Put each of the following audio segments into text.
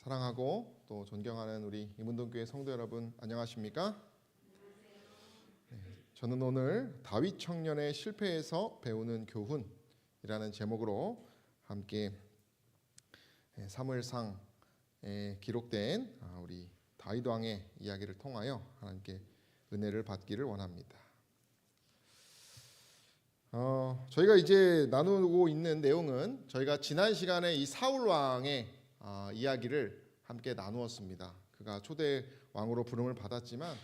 사랑하고 또 존경하는 우리 이문동교회 성도 여러분, 안녕하십니까? 저는 오늘 다윗 청년의 실패에서 배우는 교훈이라는 제목으로 함께 사무엘상에 기록된 우리 다윗 왕의 이야기를 통하여 하나님께 은혜를 받기를 원합니다. 저희가 이제 나누고 있는 내용은 저희가 지난 시간에 이 사울 왕의 이야기를 함께 나누었습니다. 그가 초대 왕으로 부름을 받았지만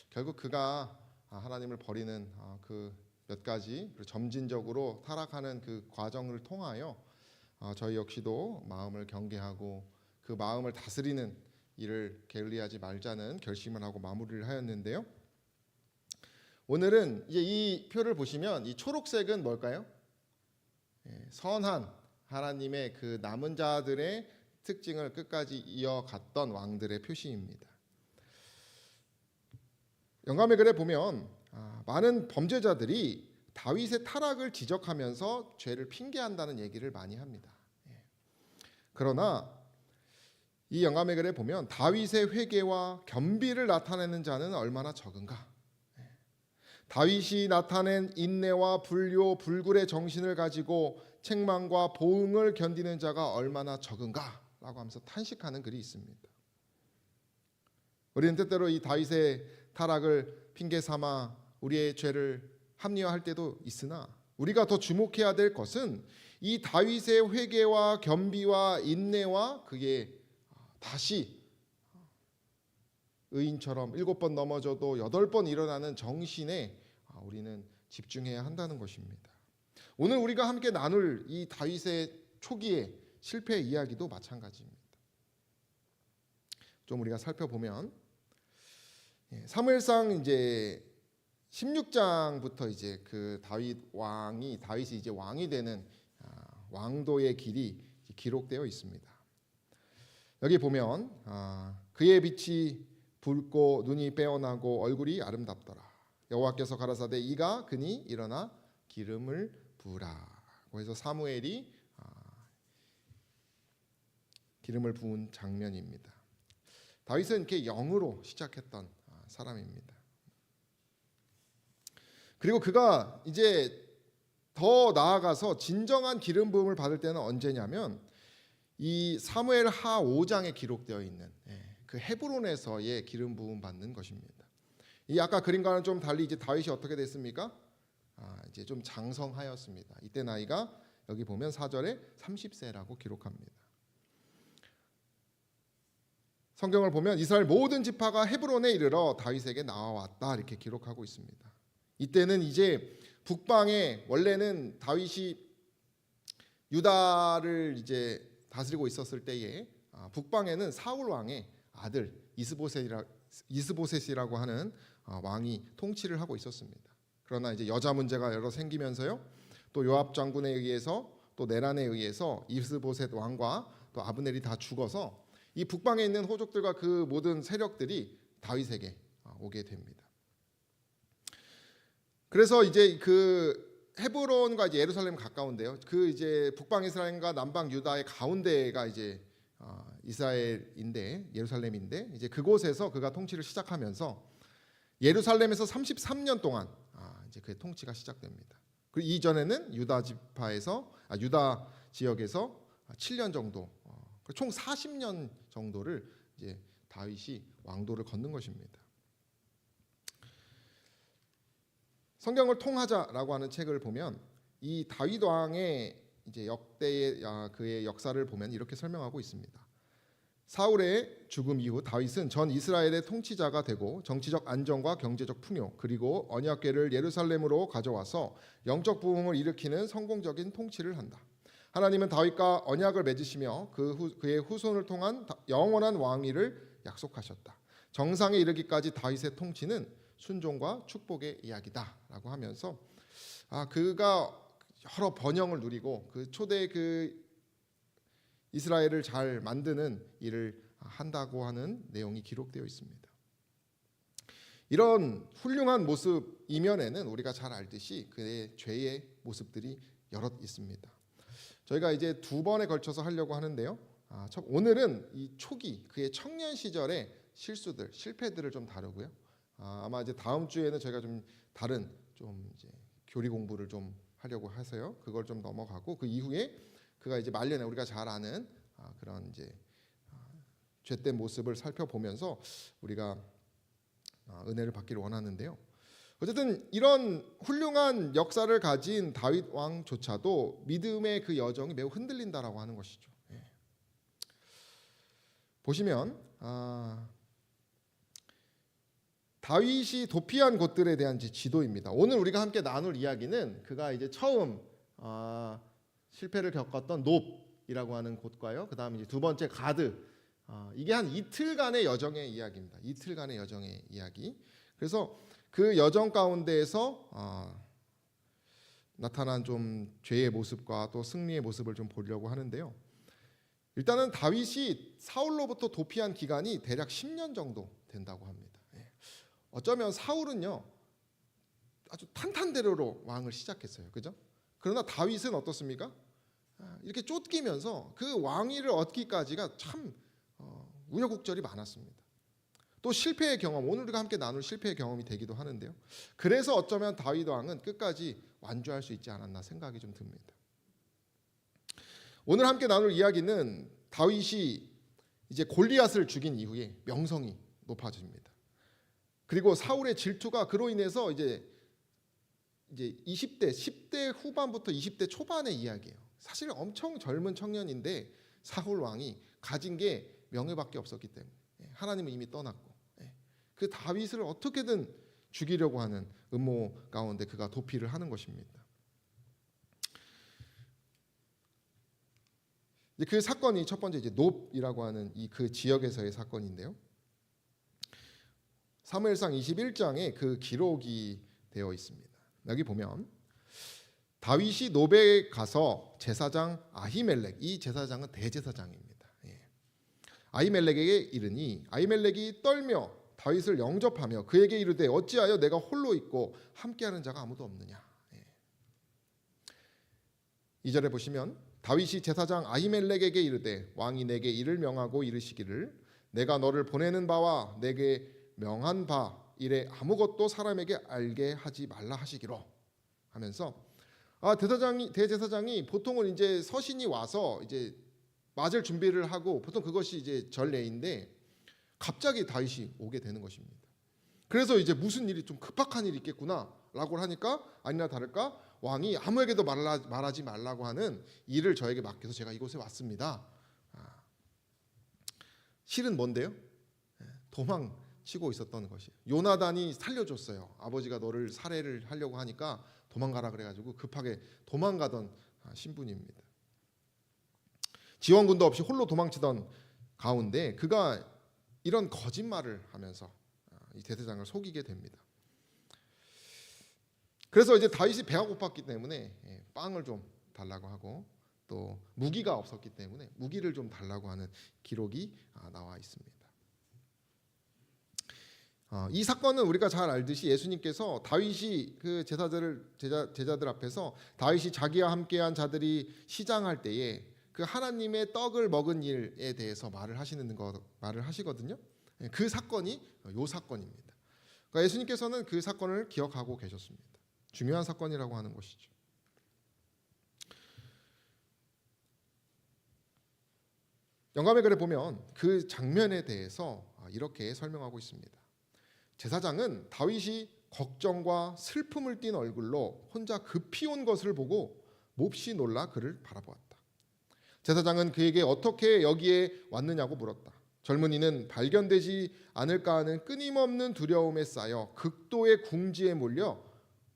결국 그가 하나님을 버리는 그 몇 가지 점진적으로 타락하는 그 과정을 통하여 저희 역시도 마음을 경계하고 그 마음을 다스리는 일을 게을리하지 말자는 결심을 하고 마무리를 하였는데요. 오늘은 이제 이 표를 보시면 이 초록색은 뭘까요? 선한 하나님의 그 남은 자들의 특징을 끝까지 이어갔던 왕들의 표시입니다. 영감의 글에 보면 많은 범죄자들이 다윗의 타락을 지적하면서 죄를 핑계한다는 얘기를 많이 합니다. 그러나 이 영감의 글에 보면 다윗의 회개와 겸비를 나타내는 자는 얼마나 적은가? 다윗이 나타낸 인내와 불효, 불굴의 정신을 가지고 책망과 보응을 견디는 자가 얼마나 적은가? 라고 하면서 탄식하는 글이 있습니다. 우리는 때때로 이 다윗의 타락을 핑계 삼아 우리의 죄를 합리화할 때도 있으나 우리가 더 주목해야 될 것은 이 다윗의 회개와 겸비와 인내와 그게 다시 의인처럼 7번 넘어져도 8번 일어나는 정신에 우리는 집중해야 한다는 것입니다. 오늘 우리가 함께 나눌 이 다윗의 초기의 실패 이야기도 마찬가지입니다. 좀 우리가 살펴보면 사무엘상 이제 16장부터 이제 그 다윗이 이제 왕이 되는 왕도의 길이 기록되어 있습니다. 여기 보면 그의 빛이 붉고 눈이 빼어나고 얼굴이 아름답더라. 여호와께서 가라사대 이가 그니 일어나 기름을 부으라. 그래서 사무엘이 기름을 부은 장면입니다. 다윗은 이렇게 영으로 시작했던 사람입니다. 그리고 그가 이제 더 나아가서 진정한 기름 부음을 받을 때는 언제냐면 이 사무엘 하 5장에 기록되어 있는 그 헤브론에서의 기름 부음 받는 것입니다. 이 아까 그림과는 좀 달리 이제 다윗이 어떻게 됐습니까? 이제 좀 장성하였습니다. 이때 나이가 여기 보면 4절에 30세라고 기록합니다. 성경을 보면 이스라엘 모든 지파가 헤브론에 이르러 다윗에게 나와왔다 이렇게 기록하고 있습니다. 이때는 이제 북방에 원래는 다윗이 유다를 이제 다스리고 있었을 때에 북방에는 사울 왕의 아들 이스보셋이라고 하는 왕이 통치를 하고 있었습니다. 그러나 이제 여자 문제가 여러 생기면서요. 또 요압 장군에 의해서 또 내란에 의해서 이스보셋 왕과 또 아브넬이 다 죽어서 이 북방에 있는 호족들과 그 모든 세력들이 다윗에게 오게 됩니다. 그래서 이제 그 헤브론과 이제 예루살렘 가까운데요. 그 이제 북방 이스라엘과 남방 유다의 가운데가 이제 이스라엘인데 예루살렘인데 이제 그곳에서 그가 통치를 시작하면서 예루살렘에서 33년 동안 이제 그의 통치가 시작됩니다. 그리고 이전에는 유다 지역에서 7년 정도 총 40년 정도를 이제 다윗이 왕도를 걷는 것입니다. 성경을 통하자라고 하는 책을 보면 이 다윗 왕의 이제 역대의 그의 역사를 보면 이렇게 설명하고 있습니다. 사울의 죽음 이후 다윗은 전 이스라엘의 통치자가 되고 정치적 안정과 경제적 풍요 그리고 언약궤를 예루살렘으로 가져와서 영적 부흥을 일으키는 성공적인 통치를 한다. 하나님은 다윗과 언약을 맺으시며 그의 후손을 통한 영원한 왕위를 약속하셨다. 정상에 이르기까지 다윗의 통치는 순종과 축복의 이야기다라고 하면서 그가 여러 번영을 누리고 그 초대 그 이스라엘을 잘 만드는 일을 한다고 하는 내용이 기록되어 있습니다. 이런 훌륭한 모습 이면에는 우리가 잘 알듯이 그의 죄의 모습들이 여럿 있습니다. 저희가 이제 2번에 걸쳐서 하려고 하는데요. 오늘은 이 초기 그의 청년 시절의 실수들, 실패들을 좀 다루고요. 아마 이제 다음 주에는 저희가 좀 다른 좀 이제 교리 공부를 좀 하려고 해서요. 그걸 좀 넘어가고 그 이후에 그가 이제 말년에 우리가 잘 아는 그런 이제 죄된 모습을 살펴보면서 우리가 은혜를 받기를 원하는데요. 어쨌든 이런 훌륭한 역사를 가진 다윗 왕조차도 믿음의 그 여정이 매우 흔들린다라고 하는 것이죠. 보시면 다윗이 도피한 곳들에 대한 지도입니다. 오늘 우리가 함께 나눌 이야기는 그가 이제 처음 실패를 겪었던 놉이라고 하는 곳과요. 그 다음에 이제 두 번째 가드. 이게 한 이틀간의 여정의 이야기입니다. 이틀간의 여정의 이야기. 그래서 그 여정 가운데에서 나타난 좀 죄의 모습과 또 승리의 모습을 좀 보려고 하는데요. 일단은 다윗이 사울로부터 도피한 기간이 대략 10년 정도 된다고 합니다. 어쩌면 사울은요 아주 탄탄대로로 왕을 시작했어요. 그죠? 그러나 다윗은 어떻습니까? 이렇게 쫓기면서 그 왕위를 얻기까지가 참 우여곡절이 많았습니다. 또 실패의 경험, 오늘 우리가 함께 나눌 실패의 경험이 되기도 하는데요. 그래서 어쩌면 다윗 왕은 끝까지 완주할 수 있지 않았나 생각이 좀 듭니다. 오늘 함께 나눌 이야기는 다윗이 이제 골리앗을 죽인 이후에 명성이 높아집니다. 그리고 사울의 질투가 그로 인해서 이제 20대, 10대 후반부터 20대 초반의 이야기예요. 사실 엄청 젊은 청년인데 사울 왕이 가진 게 명예밖에 없었기 때문에 하나님은 이미 떠났고 그 다윗을 어떻게든 죽이려고 하는 음모 가운데 그가 도피를 하는 것입니다. 그 사건이 첫 번째 이제 놉이라고 하는 이 그 지역에서의 사건인데요. 사무엘상 21장에 그 기록이 되어 있습니다. 여기 보면 다윗이 놉에 가서 제사장 아히멜렉, 이 제사장은 대제사장입니다. 아히멜렉에게 이르니 아히멜렉이 떨며 다윗을 영접하며 그에게 이르되 어찌하여 내가 홀로 있고 함께하는 자가 아무도 없느냐. 2절에 보시면 다윗이 제사장 아히멜렉에게 이르되 왕이 내게 이를 명하고 이르시기를 내가 너를 보내는 바와 내게 명한 바 이래 아무것도 사람에게 알게 하지 말라 하시기로 하면서 대제사장이 보통은 이제 서신이 와서 이제 맞을 준비를 하고 보통 그것이 이제 전례인데 갑자기 다윗이 오게 되는 것입니다. 그래서 이제 무슨 일이 좀 급박한 일이 있겠구나라고 하니까 아니나 다를까 왕이 아무에게도 말하지 말라고 하는 일을 저에게 맡겨서 제가 이곳에 왔습니다. 실은 뭔데요? 도망치고 있었던 것이에요. 요나단이 살려줬어요. 아버지가 너를 살해를 하려고 하니까 도망가라 그래가지고 급하게 도망가던 신분입니다. 지원군도 없이 홀로 도망치던 가운데 그가 이런 거짓말을 하면서 이 대제사장을 속이게 됩니다. 그래서 이제 다윗이 배가 고팠기 때문에 빵을 좀 달라고 하고 또 무기가 없었기 때문에 무기를 좀 달라고 하는 기록이 나와 있습니다. 이 사건은 우리가 잘 알듯이 예수님께서 다윗이 그 제자들 앞에서 다윗이 자기와 함께한 자들이 시장할 때에 그 하나님의 떡을 먹은 일에 대해서 말을 하시거든요. 그 사건이 요 사건입니다. 그러니까 예수님께서는 그 사건을 기억하고 계셨습니다. 중요한 사건이라고 하는 것이죠. 영감의 글에 보면 그 장면에 대해서 이렇게 설명하고 있습니다. 제사장은 다윗이 걱정과 슬픔을 띤 얼굴로 혼자 급히 온 것을 보고 몹시 놀라 그를 바라보았다. 제사장은 그에게 어떻게 여기에 왔느냐고 물었다. 젊은이는 발견되지 않을까 하는 끊임없는 두려움에 쌓여 극도의 궁지에 몰려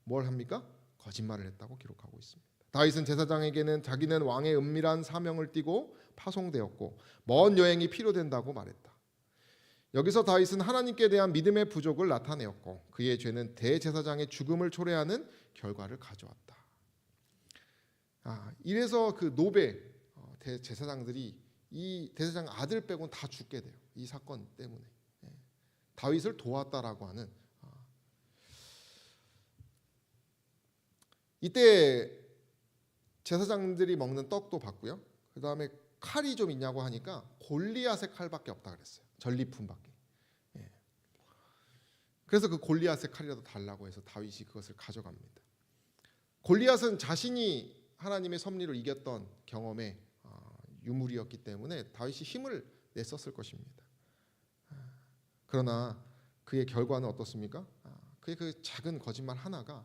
뭘 합니까? 거짓말을 했다고 기록하고 있습니다. 다윗은 제사장에게는 자기는 왕의 은밀한 사명을 띠고 파송되었고 먼 여행이 필요된다고 말했다. 여기서 다윗은 하나님께 대한 믿음의 부족을 나타내었고 그의 죄는 대제사장의 죽음을 초래하는 결과를 가져왔다. 이래서 그 놉의 대제사장들이 이 대제사장 아들 빼고는 다 죽게 돼요. 이 사건 때문에 다윗을 도왔다라고 하는 이때 제사장들이 먹는 떡도 받고요. 그 다음에 칼이 좀 있냐고 하니까 골리앗의 칼밖에 없다 그랬어요. 전리품밖에. 예. 그래서 그 골리앗의 칼이라도 달라고 해서 다윗이 그것을 가져갑니다. 골리앗은 자신이 하나님의 섭리로 이겼던 경험의 유물이었기 때문에 다윗이 힘을 냈었을 것입니다. 그러나 그의 결과는 어떻습니까? 그의 그 작은 거짓말 하나가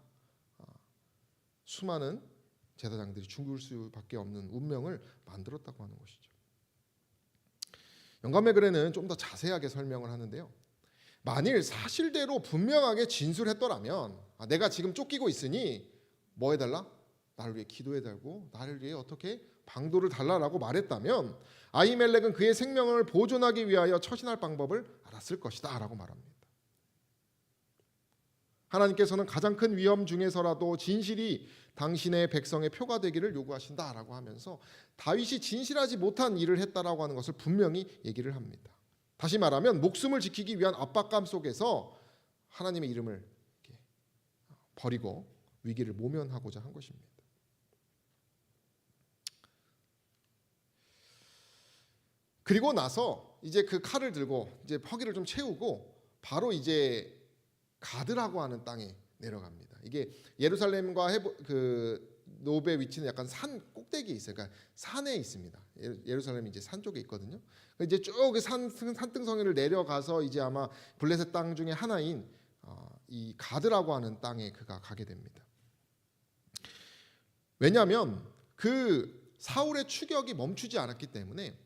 수많은 제사장들이 죽을 수밖에 없는 운명을 만들었다고 하는 것이죠. 영감의 글에는 좀 더 자세하게 설명을 하는데요. 만일 사실대로 분명하게 진술했더라면 내가 지금 쫓기고 있으니 뭐 해달라? 나를 위해 기도해달고 나를 위해 어떻게 방도를 달라라고 말했다면 아히멜렉은 그의 생명을 보존하기 위하여 처신할 방법을 알았을 것이다 라고 말합니다. 하나님께서는 가장 큰 위험 중에서라도 진실이 당신의 백성의 표가 되기를 요구하신다라고 하면서 다윗이 진실하지 못한 일을 했다라고 하는 것을 분명히 얘기를 합니다. 다시 말하면 목숨을 지키기 위한 압박감 속에서 하나님의 이름을 버리고 위기를 모면하고자 한 것입니다. 그리고 나서 이제 그 칼을 들고 이제 허기를 좀 채우고 바로 이제 가드라고 하는 땅에 내려갑니다. 이게 예루살렘과 그 노브의 위치는 약간 산 꼭대기에 있어요. 그러니까 산에 있습니다. 예루살렘이 이제 산 쪽에 있거든요. 이제 쭉 산등성이를 내려가서 이제 아마 블레셋 땅 중에 하나인 이 가드라고 하는 땅에 그가 가게 됩니다. 왜냐하면 그 사울의 추격이 멈추지 않았기 때문에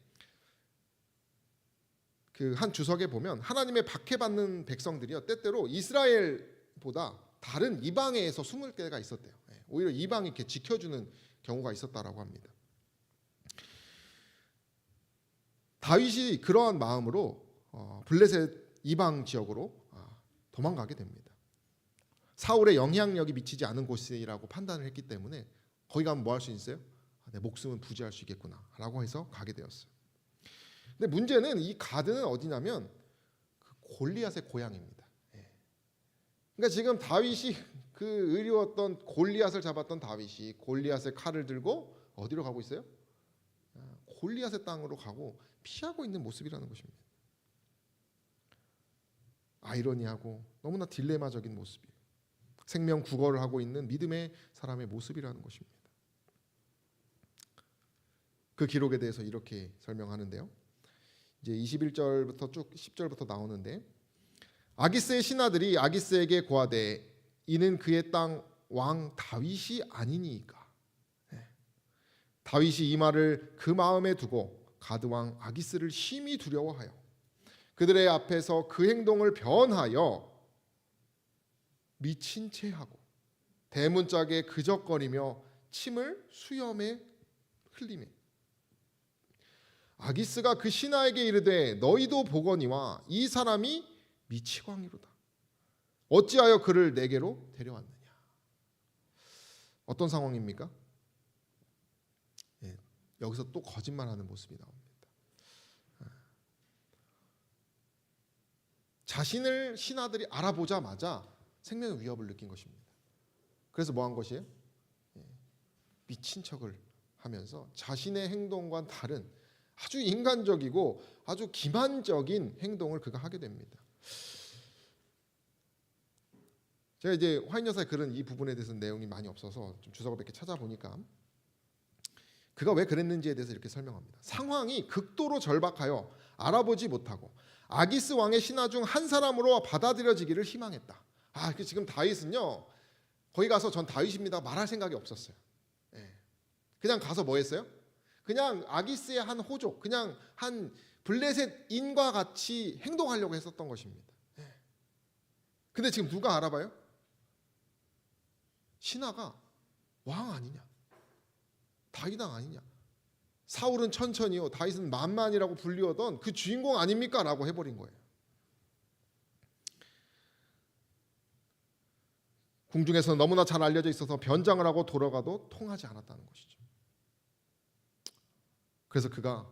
그 한 주석에 보면 하나님의 박해받는 백성들이요 때때로 이스라엘보다 다른 이방에서 숨을 때가 있었대요. 오히려 이방이 이렇게 지켜주는 경우가 있었다라고 합니다. 다윗이 그러한 마음으로 블레셋 이방 지역으로 도망가게 됩니다. 사울의 영향력이 미치지 않은 곳이라고 판단을 했기 때문에 거기 가면 뭐 할 수 있어요? 내 목숨은 부지할 수 있겠구나라고 해서 가게 되었어요. 근데 문제는 이 가드는 어디냐면 그 골리앗의 고향입니다. 그러니까 지금 다윗이 그 의리웠던 골리앗을 잡았던 다윗이 골리앗의 칼을 들고 어디로 가고 있어요? 골리앗의 땅으로 가고 피하고 있는 모습이라는 것입니다. 아이러니하고 너무나 딜레마적인 모습이에요. 생명 구걸을 하고 있는 믿음의 사람의 모습이라는 것입니다. 그 기록에 대해서 이렇게 설명하는데요. 이제 21절부터 쭉 10절부터 나오는데 아기스의 신하들이 아기스에게 고하되 이는 그의 땅 왕 다윗이 아니니이까. 다윗이 이 말을 그 마음에 두고 가드 왕 아기스를 심히 두려워하여 그들의 앞에서 그 행동을 변하여 미친 채 하고 대문짝에 그적거리며 침을 수염에 흘리매 아기스가 그 신하에게 이르되 너희도 보거니와 이 사람이 미치광이로다. 어찌하여 그를 내게로 데려왔느냐. 어떤 상황입니까? 여기서 또 거짓말하는 모습이 나옵니다. 자신을 신하들이 알아보자마자 생명의 위협을 느낀 것입니다. 그래서 뭐 한 것이에요? 미친 척을 하면서 자신의 행동과는 다른 아주 인간적이고 아주 기만적인 행동을 그가 하게 됩니다. 제가 이제 화인 여사의 글은 이 부분에 대해서는 내용이 많이 없어서 좀 주석을 몇 개 찾아보니까 그가 왜 그랬는지에 대해서 이렇게 설명합니다. 상황이 극도로 절박하여 알아보지 못하고 아기스 왕의 신하 중 한 사람으로 받아들여지기를 희망했다. 지금 다윗은요 거기 가서 전 다윗입니다 말할 생각이 없었어요. 그냥 가서 뭐 했어요? 그냥 아기스의 한 호족, 그냥 한 블레셋인과 같이 행동하려고 했었던 것입니다. 근데 지금 누가 알아봐요? 신하가 왕 아니냐, 다윗 왕 아니냐, 사울은 천천히요 다윗은 만만이라고 불리우던 그 주인공 아닙니까? 라고 해버린 거예요. 궁중에서 너무나 잘 알려져 있어서 변장을 하고 돌아가도 통하지 않았다는 것이죠. 그래서 그가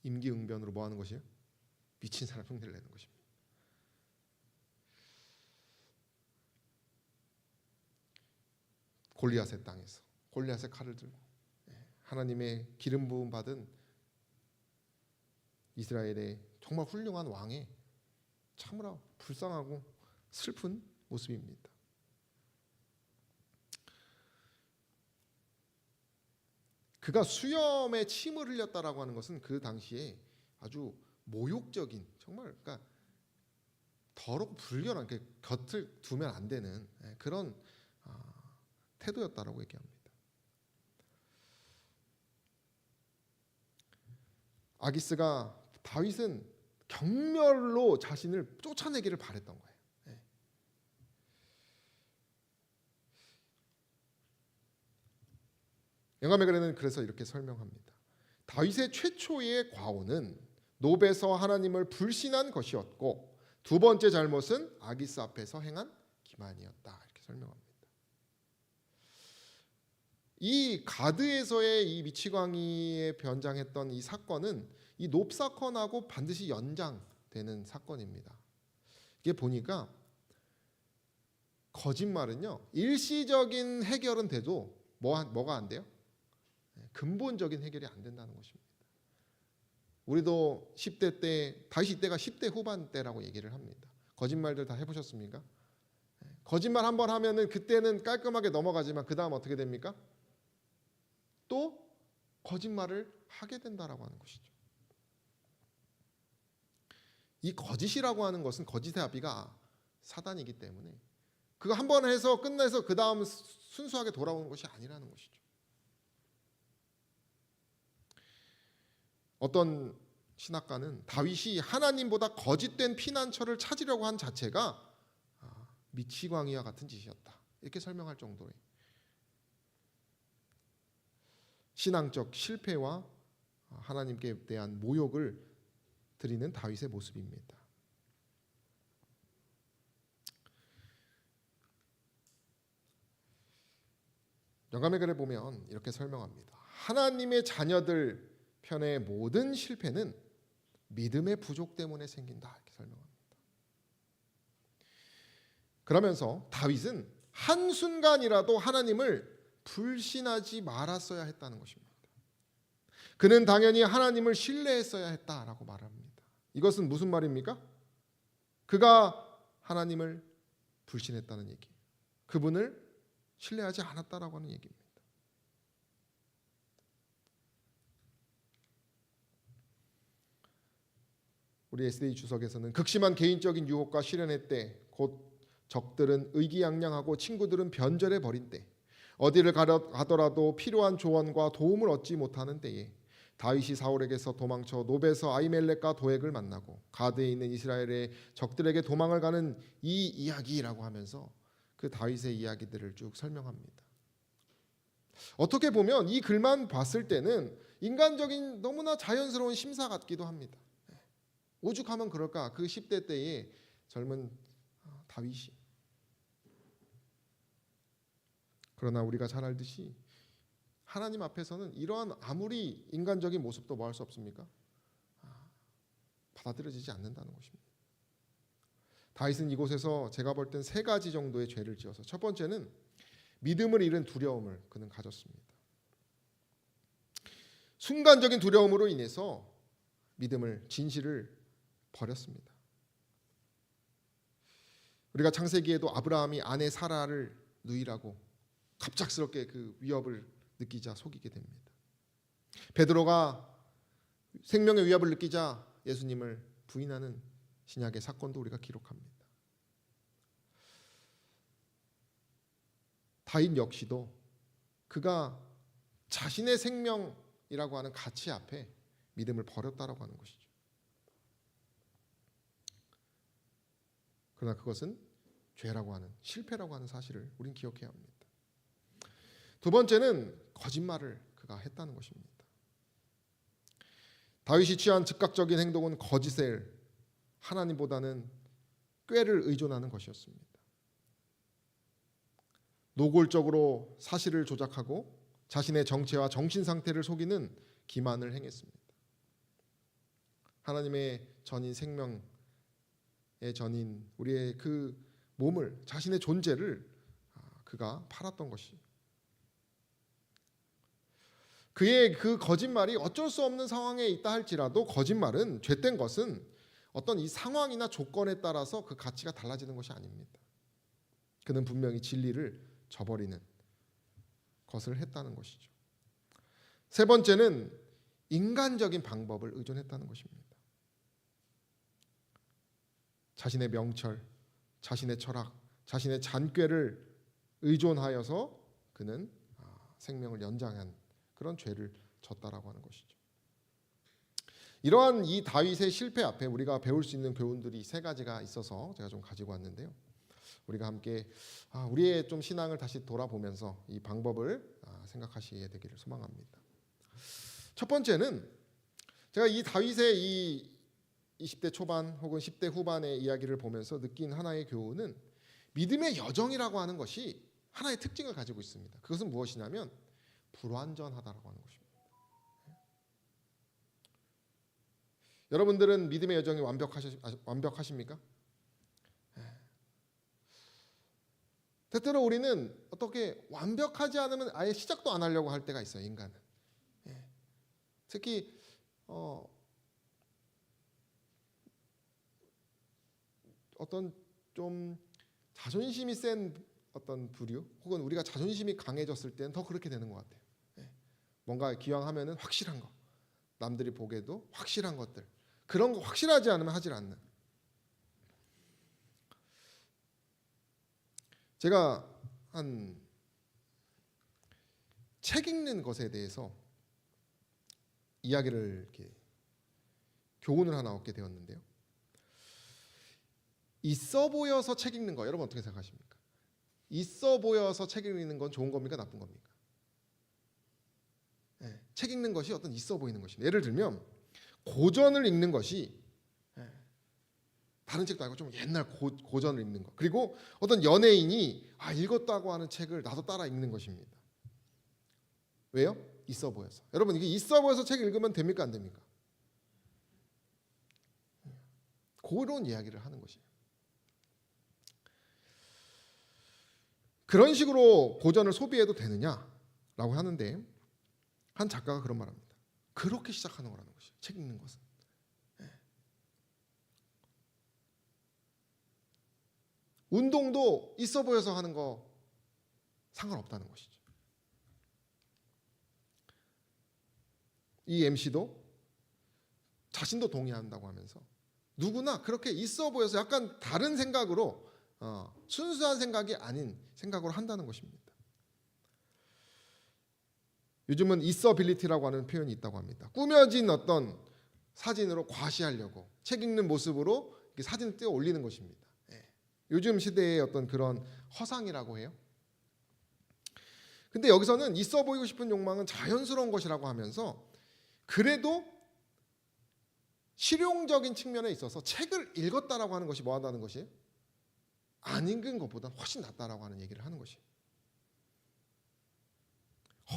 임기응변으로 뭐 하는 것이에요? 미친 사람 흉내를 내는 것입니다. 골리앗의 땅에서 골리앗의 칼을 들고 하나님의 기름 부음 받은 이스라엘의 정말 훌륭한 왕의 참으로 불쌍하고 슬픈 모습입니다. 그가 수염에 침을 흘렸다라고 하는 것은 그 당시에 아주 모욕적인, 정말 그러니까 더럽고 불결한, 곁을 두면 안 되는 그런 태도였다라고 얘기합니다. 아기스가 다윗은 경멸로 자신을 쫓아내기를 바랬던 거예요. 영감의 글에는 그래서 이렇게 설명합니다. 다윗의 최초의 과오는 노베서 하나님을 불신한 것이었고 두 번째 잘못은 아기스 앞에서 행한 기만이었다. 이렇게 설명합니다. 이 가드에서의 이 미치광이에 변장했던 이 사건은 이 놉 사건하고 반드시 연장되는 사건입니다. 이게 보니까 거짓말은요, 일시적인 해결은 돼도 뭐가 안 돼요? 근본적인 해결이 안 된다는 것입니다. 우리도 10대 때, 다윗 때가 10대 후반 때라고 얘기를 합니다. 거짓말들 다 해보셨습니까? 거짓말 한번 하면은 그때는 깔끔하게 넘어가지만 그 다음 어떻게 됩니까? 또 거짓말을 하게 된다라고 하는 것이죠. 이 거짓이라고 하는 것은 거짓의 아비가 사단이기 때문에 그거 한 번 해서 끝내서 그 다음 순수하게 돌아오는 것이 아니라는 것이죠. 어떤 신학가는 다윗이 하나님보다 거짓된 피난처를 찾으려고 한 자체가 미치광이와 같은 짓이었다, 이렇게 설명할 정도의 신앙적 실패와 하나님께 대한 모욕을 드리는 다윗의 모습입니다. 영감의 글에 보면 이렇게 설명합니다. 하나님의 자녀들 편의 모든 실패는 믿음의 부족 때문에 생긴다, 이렇게 설명합니다. 그러면서 다윗은 한순간이라도 하나님을 불신하지 말았어야 했다는 것입니다. 그는 당연히 하나님을 신뢰했어야 했다라고 말합니다. 이것은 무슨 말입니까? 그가 하나님을 불신했다는 얘기, 그분을 신뢰하지 않았다라고 하는 얘기입니다. 우리 SD 주석에서는 극심한 개인적인 유혹과 시련의 때, 곧 적들은 의기양양하고 친구들은 변절해 버린 때, 어디를 가더라도 필요한 조언과 도움을 얻지 못하는 때에 다윗이 사울에게서 도망쳐 노베서 아히멜렉과 도액을 만나고 가드에 있는 이스라엘의 적들에게 도망을 가는 이 이야기라고 하면서 그 다윗의 이야기들을 쭉 설명합니다. 어떻게 보면 이 글만 봤을 때는 인간적인 너무나 자연스러운 심사 같기도 합니다. 오죽하면 그럴까, 그 10대 때의 젊은 다윗이. 그러나 우리가 잘 알듯이 하나님 앞에서는 이러한 아무리 인간적인 모습도 뭐 할 수 없습니까? 받아들여지지 않는다는 것입니다. 다윗은 이곳에서 제가 볼 땐 세 가지 정도의 죄를 지어서, 첫 번째는 믿음을 잃은 두려움을 그는 가졌습니다. 순간적인 두려움으로 인해서 믿음을, 진실을 버렸습니다. 우리가 창세기에도 아브라함이 아내 사라를 누이라고 갑작스럽게 그 위협을 느끼자 속이게 됩니다. 베드로가 생명의 위협을 느끼자 예수님을 부인하는 신약의 사건도 우리가 기록합니다. 다윗 역시도 그가 자신의 생명이라고 하는 가치 앞에 믿음을 버렸다라고 하는 것이죠. 그러나 그것은 죄라고 하는, 실패라고 하는 사실을 우린 기억해야 합니다. 두 번째는 거짓말을 그가 했다는 것입니다. 다윗이 취한 즉각적인 행동은 거짓을, 하나님보다는 꾀를 의존하는 것이었습니다. 노골적으로 사실을 조작하고 자신의 정체와 정신 상태를 속이는 기만을 행했습니다. 하나님의 전인, 생명의 전인, 우리의 그 몸을, 자신의 존재를 그가 팔았던 것이. 그의 그 거짓말이 어쩔 수 없는 상황에 있다 할지라도 거짓말은, 죄된 것은 어떤 이 상황이나 조건에 따라서 그 가치가 달라지는 것이 아닙니다. 그는 분명히 진리를 저버리는 것을 했다는 것이죠. 세 번째는 인간적인 방법을 의존했다는 것입니다. 자신의 명철, 자신의 철학, 자신의 잔꾀를 의존하여서 그는 생명을 연장한 그런 죄를 졌다라고 하는 것이죠. 이러한 이 다윗의 실패 앞에 우리가 배울 수 있는 교훈들이 세 가지가 있어서 제가 좀 가지고 왔는데요. 우리가 함께 우리의 좀 신앙을 다시 돌아보면서 이 방법을 생각하시게 되기를 소망합니다. 첫 번째는 제가 이 다윗의 이 20대 초반 혹은 10대 후반의 이야기를 보면서 느낀 하나의 교훈은 믿음의 여정이라고 하는 것이 하나의 특징을 가지고 있습니다. 그것은 무엇이냐면 불완전하다라고 하는 것입니다. 여러분들은 믿음의 여정이 완벽하십니까? 때때로 우리는 어떻게 완벽하지 않으면 아예 시작도 안 하려고 할 때가 있어요. 인간은. 특히 어떤 좀 자존심이 센 어떤 부류 혹은 우리가 자존심이 강해졌을 때는 더 그렇게 되는 것 같아요. 뭔가 기왕하면은 확실한 거, 남들이 보기에도 확실한 것들, 그런 거 확실하지 않으면 하질 않는. 제가 한 책 읽는 것에 대해서 이야기를 이렇게 교훈을 하나 얻게 되었는데요. 있어 보여서 책 읽는 거, 여러분 어떻게 생각하십니까? 있어 보여서 책 읽는 건 좋은 겁니까, 나쁜 겁니까? 책 읽는 것이 어떤 있어 보이는 것입니다. 예를 들면 고전을 읽는 것이, 다른 책도 아니고 좀 옛날 고전을 읽는 것, 그리고 어떤 연예인이 읽었다고 하는 책을 나도 따라 읽는 것입니다. 왜요? 있어 보여서. 여러분, 이게 있어 보여서 책 읽으면 됩니까, 안 됩니까? 그런 이야기를 하는 것이에요. 그런 식으로 고전을 소비해도 되느냐라고 하는데, 한 작가가 그런 말합니다. 그렇게 시작하는 거라는 것이에요. 책 읽는 것은. 운동도 있어 보여서 하는 거 상관없다는 것이죠. 이 MC도 자신도 동의한다고 하면서 누구나 그렇게 있어 보여서 약간 다른 생각으로, 순수한 생각이 아닌 생각으로 한다는 것입니다. 요즘은 있어빌리티라고 하는 표현이 있다고 합니다. 꾸며진 어떤 사진으로 과시하려고 책 읽는 모습으로 사진을 띄워 올리는 것입니다. 요즘 시대의 어떤 그런 허상이라고 해요. 근데 여기서는 있어 보이고 싶은 욕망은 자연스러운 것이라고 하면서, 그래도 실용적인 측면에 있어서 책을 읽었다라고 하는 것이 뭐 한다는 것이에요? 안 읽은 것보다 훨씬 낫다라고 하는 얘기를 하는 것이에요.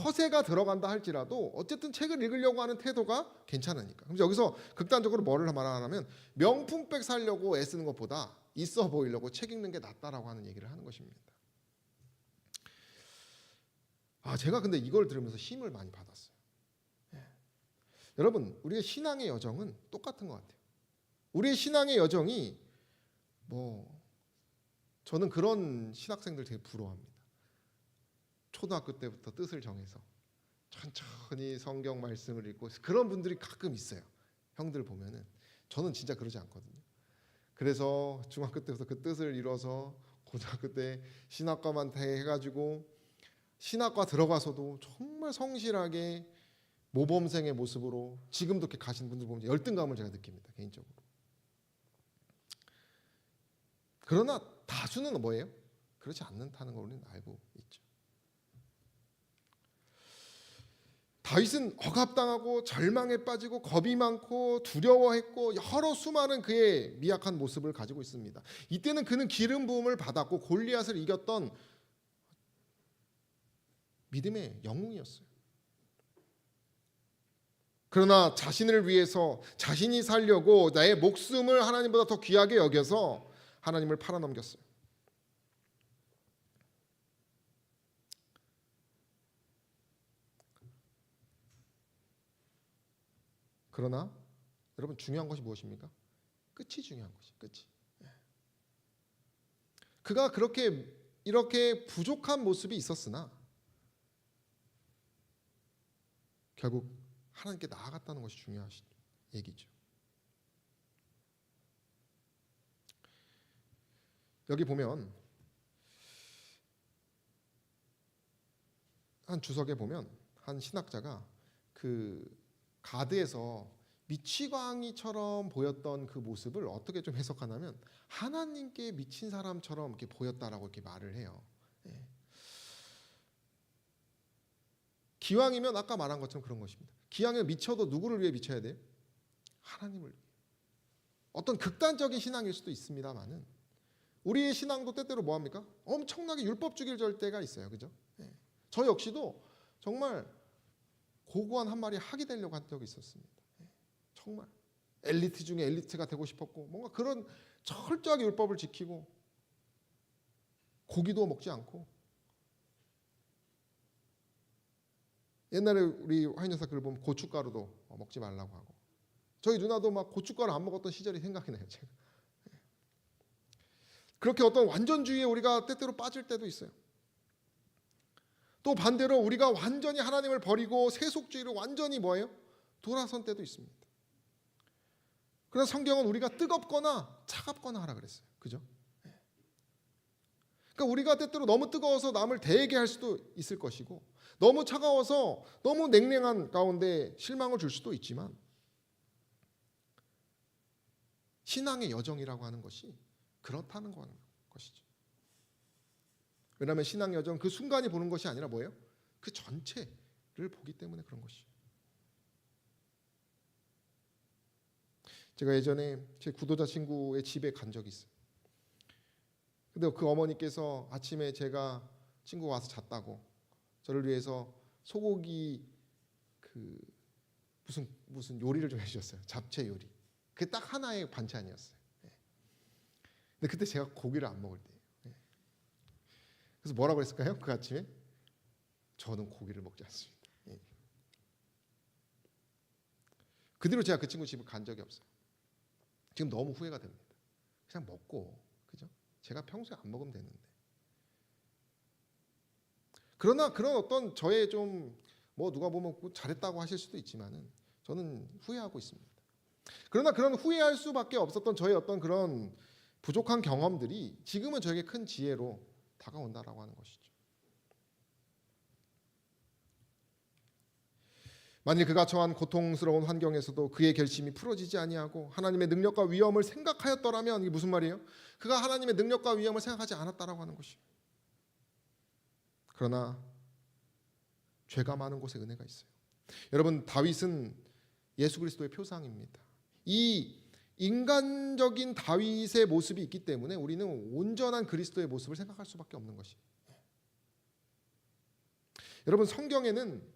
허세가 들어간다 할지라도 어쨌든 책을 읽으려고 하는 태도가 괜찮으니까. 그래서 여기서 극단적으로 뭐를 말하냐면, 명품백 사려고 애쓰는 것보다 있어 보이려고 책 읽는 게 낫다라고 하는 얘기를 하는 것입니다. 제가 근데 이걸 들으면서 힘을 많이 받았어요. 여러분, 우리의 신앙의 여정은 똑같은 것 같아요. 우리의 신앙의 여정이 저는 그런 신학생들 되게 부러워합니다. 초등학교 때부터 뜻을 정해서 천천히 성경 말씀을 읽고, 그런 분들이 가끔 있어요. 형들 보면은. 저는 진짜 그러지 않거든요. 그래서 중학교 때부터 그 뜻을 이뤄서 고등학교 때 신학과만 해가지고, 신학과 들어가서도 정말 성실하게 모범생의 모습으로 지금도 이렇게 가시는 분들 보면 열등감을 제가 느낍니다, 개인적으로. 그러나 다수는 뭐예요? 그렇지 않다는 걸 우리는 알고 있죠. 다윗은 억압당하고 절망에 빠지고 겁이 많고 두려워했고 여러 수많은 그의 미약한 모습을 가지고 있습니다. 이때는 그는 기름 부음을 받았고 골리앗을 이겼던 믿음의 영웅이었어요. 그러나 자신을 위해서, 자신이 살려고 나의 목숨을 하나님보다 더 귀하게 여겨서 하나님을 팔아넘겼어요. 그러나 여러분 중요한 것이 무엇입니까? 끝이 중요한 것이 끝이. 그가 이렇게 부족한 모습이 있었으나 결국 하나님께 나아갔다는 것이 중요한 얘기죠. 여기 보면 한 주석에 보면 한 신학자가 그 가드에서 미치광이처럼 보였던 그 모습을 어떻게 좀 해석하냐면 하나님께 미친 사람처럼 이렇게 보였다라고 이렇게 말을 해요. 기왕이면 아까 말한 것처럼 그런 것입니다. 기왕이면 미쳐도 누구를 위해 미쳐야 돼요? 하나님을 위해. 어떤 극단적인 신앙일 수도 있습니다만은 우리의 신앙도 때때로 뭐합니까? 엄청나게 율법주의를 때가 있어요. 그죠? 저 역시도 정말 고고한 한 마리 학이 되려고 한 적이 있었습니다. 정말 엘리트 중에 엘리트가 되고 싶었고 뭔가 그런 철저하게 율법을 지키고 고기도 먹지 않고 옛날에 우리 화인여사 글을 보면 고춧가루도 먹지 말라고 하고 저희 누나도 막 고춧가루 안 먹었던 시절이 생각이 나요. 제가. 그렇게 어떤 완전주의에 우리가 때때로 빠질 때도 있어요. 또 반대로 우리가 완전히 하나님을 버리고 세속주의로 완전히 뭐예요? 돌아선 때도 있습니다. 그래서 성경은 우리가 뜨겁거나 차갑거나 하라 그랬어요. 그죠? 그러니까 우리가 때때로 너무 뜨거워서 남을 대하게 할 수도 있을 것이고 너무 차가워서 너무 냉랭한 가운데 실망을 줄 수도 있지만 신앙의 여정이라고 하는 것이 그렇다는 것이죠. 왜냐하면 신앙 여정 그 순간이 보는 것이 아니라 뭐예요? 그 전체를 보기 때문에 그런 것이죠. 제가 예전에 제 구도자 친구의 집에 간 적이 있어요. 근데 그 어머니께서 아침에 제가 친구가 와서 잤다고 저를 위해서 소고기 그 무슨 요리를 좀 해주셨어요. 잡채 요리. 그게 딱 하나의 반찬이었어요. 근데 그때 제가 고기를 안 먹을 때예요. 그래서 뭐라고 했을까요? 그 아침에 저는 고기를 먹지 않습니다. 그 뒤로 제가 그 친구 집을 간 적이 없어요. 지금 너무 후회가 됩니다. 그냥 먹고 그죠? 제가 평소에 안 먹으면 되는데. 그러나 그런 어떤 저의 좀 뭐 누가 보면 잘했다고 하실 수도 있지만은 저는 후회하고 있습니다. 그러나 그런 후회할 수밖에 없었던 저의 어떤 그런 부족한 경험들이 지금은 저에게 큰 지혜로 다가온다라고 하는 것이죠. 만일 그가 처한 고통스러운 환경에서도 그의 결심이 풀어지지 아니하고 하나님의 능력과 위엄을 생각하였더라면 이게 무슨 말이에요? 그가 하나님의 능력과 위엄을 생각하지 않았다라고 하는 것이에요. 그러나 죄가 많은 곳에 은혜가 있어요. 여러분 다윗은 예수 그리스도의 표상입니다. 이 인간적인 다윗의 모습이 있기 때문에 우리는 온전한 그리스도의 모습을 생각할 수밖에 없는 것이에요. 여러분 성경에는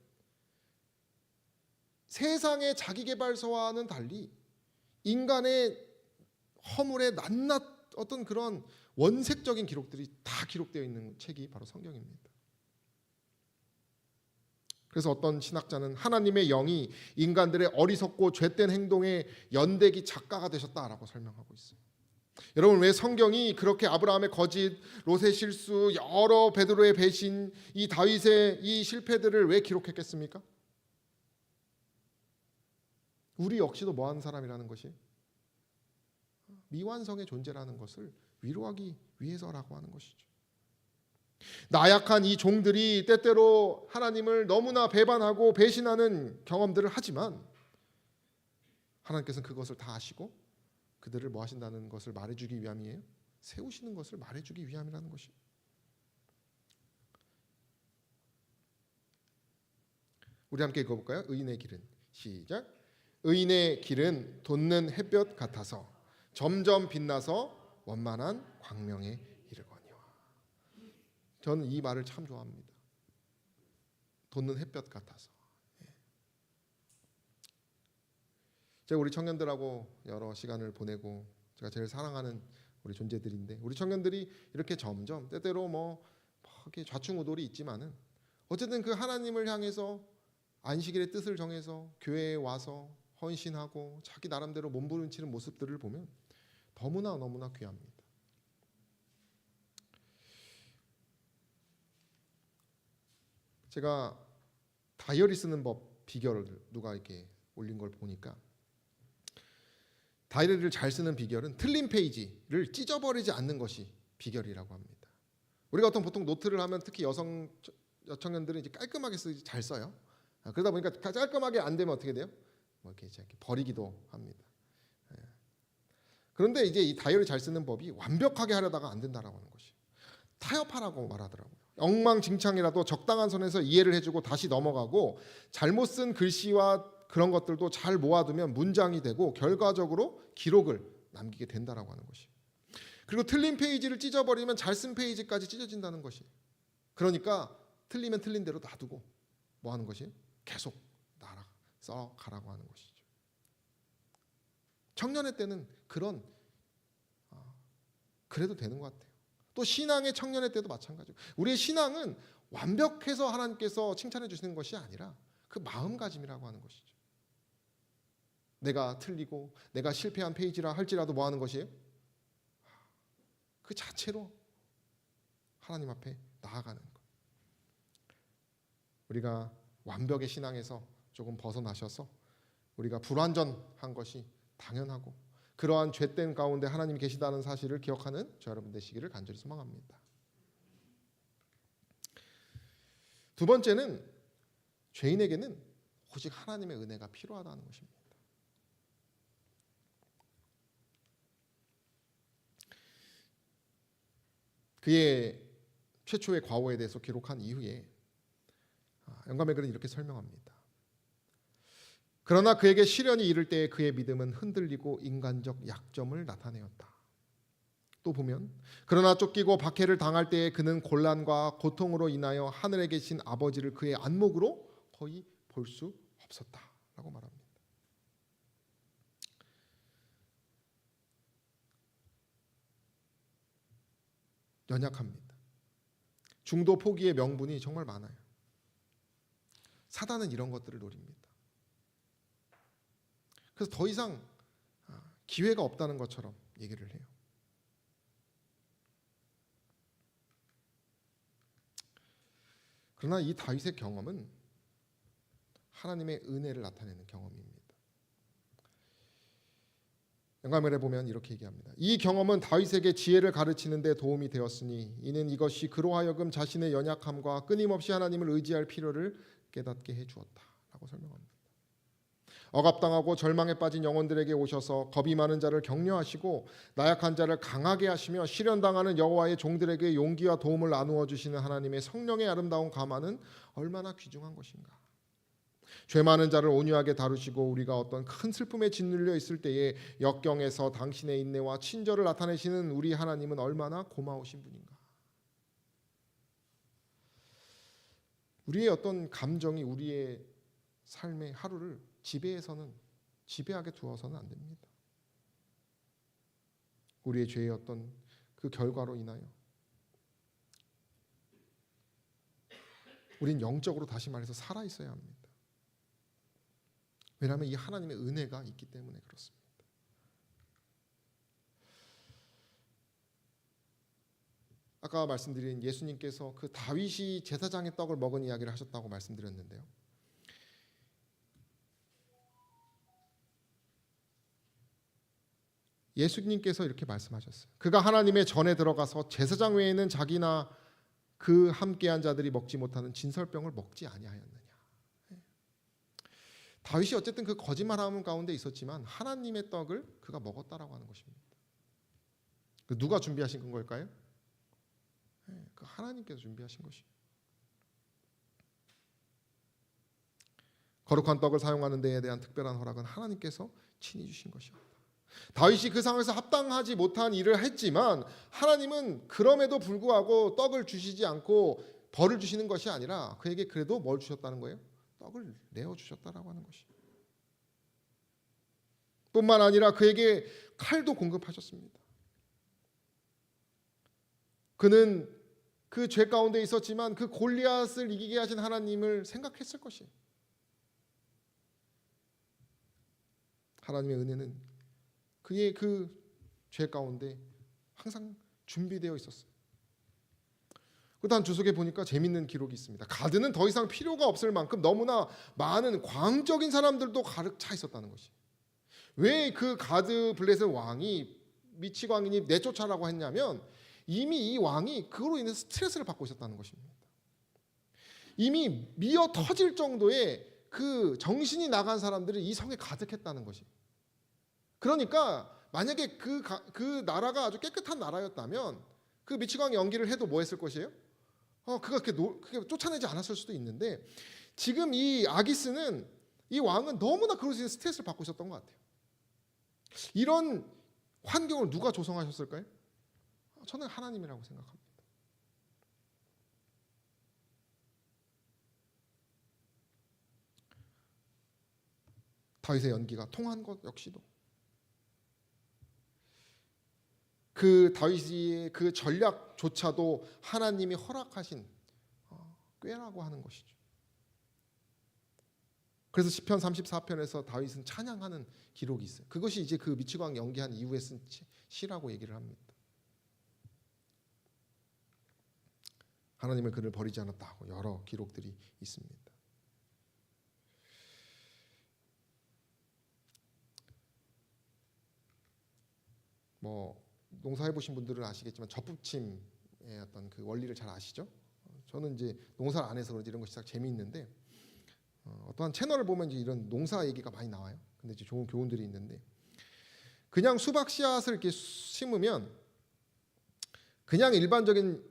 세상의 자기계발서와는 달리 인간의 허물의 낱낱 어떤 그런 원색적인 기록들이 다 기록되어 있는 책이 바로 성경입니다. 그래서 어떤 신학자는 하나님의 영이 인간들의 어리석고 죄된 행동의 연대기 작가가 되셨다라고 설명하고 있어요. 여러분 왜 성경이 그렇게 아브라함의 거짓, 롯의 실수, 여러 베드로의 배신, 이 다윗의 이 실패들을 왜 기록했겠습니까? 우리 역시도 뭐하는 사람이라는 것이 미완성의 존재라는 것을 위로하기 위해서라고 하는 것이죠. 나약한 이 종들이 때때로 하나님을 너무나 배반하고 배신하는 경험들을 하지만 하나님께서는 그것을 다 아시고 그들을 뭐 하신다는 것을 말해주기 위함이에요. 세우시는 것을 말해주기 위함이라는 것이. 우리 함께 읽어볼까요? 의인의 길은 시작. 의인의 길은 돋는 햇볕 같아서 점점 빛나서 원만한 광명에 이르거니와. 저는 이 말을 참 좋아합니다. 돋는 햇볕 같아서. 제가 우리 청년들하고 여러 시간을 보내고 제가 제일 사랑하는 우리 존재들인데 우리 청년들이 이렇게 점점 때때로 뭐 이렇게 좌충우돌이 있지만은 어쨌든 그 하나님을 향해서 안식일의 뜻을 정해서 교회에 와서 헌신하고 자기 나름대로 몸부림치는 모습들을 보면 너무나 귀합니다. 제가 다이어리 쓰는 법 비결을 누가 이렇게 올린 걸 보니까 다이어리를 잘 쓰는 비결은 틀린 페이지를 찢어버리지 않는 것이 비결이라고 합니다. 우리가 보통 노트를 하면 특히 여청년들은 이제 깔끔하게 잘 써요. 그러다 보니까 깔끔하게 안 되면 어떻게 돼요? 이렇게 버리기도 합니다. 그런데 이제 이 다이어리 잘 쓰는 법이 완벽하게 하려다가 안 된다라고 하는 것이 타협하라고 말하더라고요. 엉망진창이라도 적당한 선에서 이해를 해주고 다시 넘어가고 잘못 쓴 글씨와 그런 것들도 잘 모아두면 문장이 되고 결과적으로 기록을 남기게 된다라고 하는 것이. 그리고 틀린 페이지를 찢어버리면 잘 쓴 페이지까지 찢어진다는 것이. 그러니까 틀리면 틀린 대로 놔두고 뭐 하는 것이? 계속 써가라고 하는 것이죠. 청년의 때는 그래도 되는 것 같아요. 또 신앙의 청년의 때도 마찬가지고 우리의 신앙은 완벽해서 하나님께서 칭찬해 주시는 것이 아니라 그 마음가짐이라고 하는 것이죠. 내가 틀리고 내가 실패한 페이지라 할지라도 뭐 하는 것이에요? 그 자체로 하나님 앞에 나아가는 것. 우리가 완벽의 신앙에서 조금 벗어나셔서 우리가 불완전한 것이 당연하고 그러한 죄된 가운데 하나님이 계시다는 사실을 기억하는 저 여러분 되시기를 간절히 소망합니다. 두 번째는 죄인에게는 오직 하나님의 은혜가 필요하다는 것입니다. 그의 최초의 과오에 대해서 기록한 이후에 영감의 글은 이렇게 설명합니다. 그러나 그에게 시련이 이를 때에 그의 믿음은 흔들리고 인간적 약점을 나타내었다. 또 보면 그러나 쫓기고 박해를 당할 때에 그는 곤란과 고통으로 인하여 하늘에 계신 아버지를 그의 안목으로 거의 볼 수 없었다라고 말합니다. 연약합니다. 중도 포기의 명분이 정말 많아요. 사단은 이런 것들을 노립니다. 그래서 더 이상 기회가 없다는 것처럼 얘기를 해요. 그러나 이 다윗의 경험은 하나님의 은혜를 나타내는 경험입니다. 영감을에 보면 이렇게 얘기합니다. 이 경험은 다윗에게 지혜를 가르치는 데 도움이 되었으니 이는 이것이 그로 하여금 자신의 연약함과 끊임없이 하나님을 의지할 필요를 깨닫게 해주었다라고 설명합니다. 억압당하고 절망에 빠진 영혼들에게 오셔서 겁이 많은 자를 격려하시고 나약한 자를 강하게 하시며 시련당하는 여호와의 종들에게 용기와 도움을 나누어 주시는 하나님의 성령의 아름다운 감화는 얼마나 귀중한 것인가. 죄 많은 자를 온유하게 다루시고 우리가 어떤 큰 슬픔에 짓눌려 있을 때에 역경에서 당신의 인내와 친절을 나타내시는 우리 하나님은 얼마나 고마우신 분인가. 우리의 어떤 감정이 우리의 삶의 하루를 지배하게 두어서는 안 됩니다. 우리의 죄의 어떤 그 결과로 인하여 우린 영적으로 다시 말해서 살아 있어야 합니다. 왜냐하면 이 하나님의 은혜가 있기 때문에 그렇습니다. 아까 말씀드린 예수님께서 그 다윗이 제사장의 떡을 먹은 이야기를 하셨다고 말씀드렸는데요. 예수님께서 이렇게 말씀하셨어요. 그가 하나님의 전에 들어가서 제사장 외에는 자기나 그 함께한 자들이 먹지 못하는 진설병을 먹지 아니하였느냐. 다윗이 어쨌든 그 거짓말하는 가운데 있었지만 하나님의 떡을 그가 먹었다라고 하는 것입니다. 누가 준비하신 걸까요? 그 하나님께서 준비하신 것이에요. 거룩한 떡을 사용하는 데에 대한 특별한 허락은 하나님께서 친히 주신 것이었다. 다윗이 그 상황에서 합당하지 못한 일을 했지만 하나님은 그럼에도 불구하고 떡을 주시지 않고 벌을 주시는 것이 아니라 그에게 그래도 뭘 주셨다는 거예요? 떡을 내어주셨다라고 하는 것이. 뿐만 아니라 그에게 칼도 공급하셨습니다. 그는 그 죄 가운데 있었지만 그 골리앗을 이기게 하신 하나님을 생각했을 것이에요. 하나님의 은혜는 그의 그 죄 가운데 항상 준비되어 있었어요. 그 다음 주석에 보니까 재밌는 기록이 있습니다. 가드는 더 이상 필요가 없을 만큼 너무나 많은 광적인 사람들도 가득 차 있었다는 것이. 왜 그 가드 블레셋 왕이 미치 광인이 내쫓아라고 했냐면 이미 이 왕이 그로 인해서 스트레스를 받고 있었다는 것입니다. 이미 미어 터질 정도의 그 정신이 나간 사람들이 이 성에 가득했다는 것이. 그러니까 만약에 그 나라가 아주 깨끗한 나라였다면 그 미치광이 연기를 해도 뭐 했을 것이에요? 그게 쫓아내지 않았을 수도 있는데 지금 이 아기스는 이 왕은 너무나 그로 인해서 스트레스를 받고 있었던 것 같아요. 이런 환경을 누가 조성하셨을까요? 저는 하나님이라고 생각합니다. 다윗의 연기가 통한 것 역시도 그 다윗의 그 전략조차도 하나님이 허락하신 꾀라고 하는 것이죠. 그래서 시편 34편에서 다윗은 찬양하는 기록이 있어요. 그것이 이제 그 미치광 연기한 이후에 쓴 시라고 얘기를 합니다. 하나님은 그를 버리지 않았다고 여러 기록들이 있습니다. 농사해 보신 분들은 아시겠지만 젖붙임의 어떤 그 원리를 잘 아시죠? 저는 이제 농사를 안 해서 그런지 이런 것이 딱 재미있는데 어떠한 채널을 보면 이제 이런 농사 얘기가 많이 나와요. 근데 이제 좋은 교훈들이 있는데 그냥 수박 씨앗을 이렇게 심으면 그냥 일반적인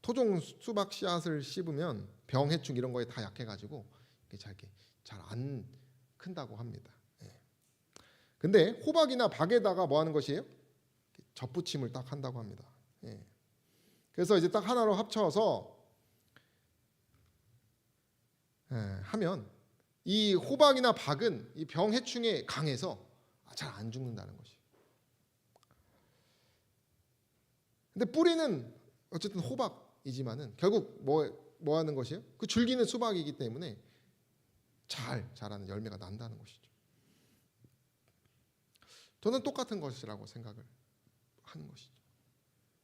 토종 수박 씨앗을 씹으면 병, 해충 이런 거에 다 약해가지고 잘 안 큰다고 합니다. 근데 호박이나 박에다가 뭐 하는 것이에요? 젖붙임을 딱 한다고 합니다. 그래서 이제 딱 하나로 합쳐서 하면 이 호박이나 박은 이 병, 해충에 강해서 잘 안 죽는다는 것이. 근데 뿌리는 어쨌든 호박이지만은 결국 뭐 하는 것이에요? 그 줄기는 수박이기 때문에 잘 자라는 열매가 난다는 것이죠. 저는 똑같은 것이라고 생각을 하는 것이죠.